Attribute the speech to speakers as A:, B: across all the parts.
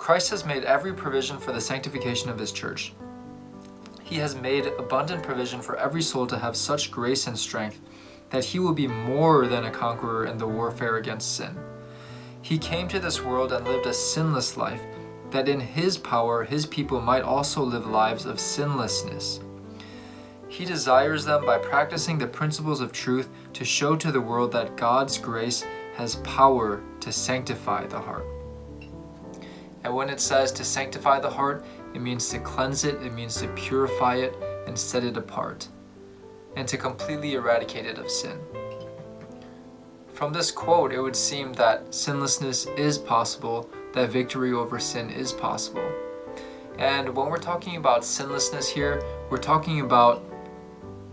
A: Christ has made every provision for the sanctification of his church. He has made abundant provision for every soul to have such grace and strength that he will be more than a conqueror in the warfare against sin. He came to this world and lived a sinless life, that in his power his people might also live lives of sinlessness. He desires them by practicing the principles of truth to show to the world that God's grace has power to sanctify the heart. And when it says to sanctify the heart, it means to cleanse it, it means to purify it and set it apart, and to completely eradicate it of sin. From this quote, it would seem that sinlessness is possible, that victory over sin is possible. And when we're talking about sinlessness here, we're talking about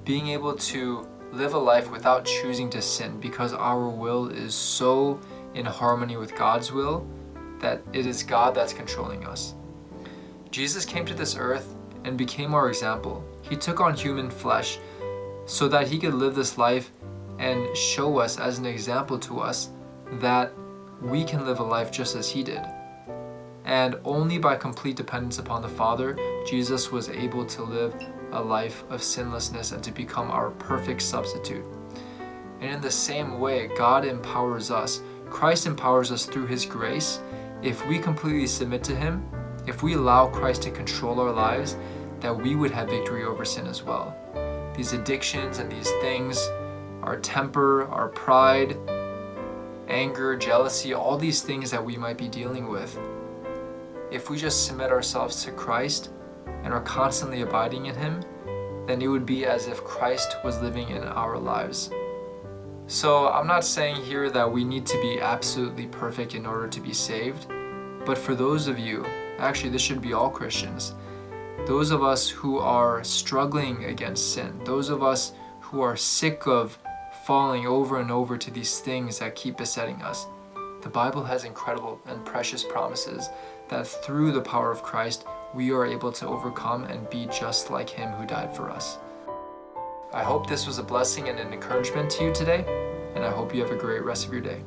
A: being able to live a life without choosing to sin, because our will is so in harmony with God's will that it is God that's controlling us. Jesus came to this earth and became our example. He took on human flesh so that he could live this life and show us as an example to us that we can live a life just as he did. And only by complete dependence upon the Father, Jesus was able to live a life of sinlessness and to become our perfect substitute. And in the same way, God empowers us. Christ empowers us through his grace. If we completely submit to him, if we allow Christ to control our lives, that we would have victory over sin as well. These addictions and these things, our temper, our pride, anger, jealousy, all these things that we might be dealing with, if we just submit ourselves to Christ and are constantly abiding in him, then it would be as if Christ was living in our lives. So I'm not saying here that we need to be absolutely perfect in order to be saved, but for those of you, actually this should be all Christians, those of us who are struggling against sin, those of us who are sick of falling over and over to these things that keep besetting us, the Bible has incredible and precious promises that through the power of Christ, we are able to overcome and be just like him who died for us. I hope this was a blessing and an encouragement to you today, and I hope you have a great rest of your day.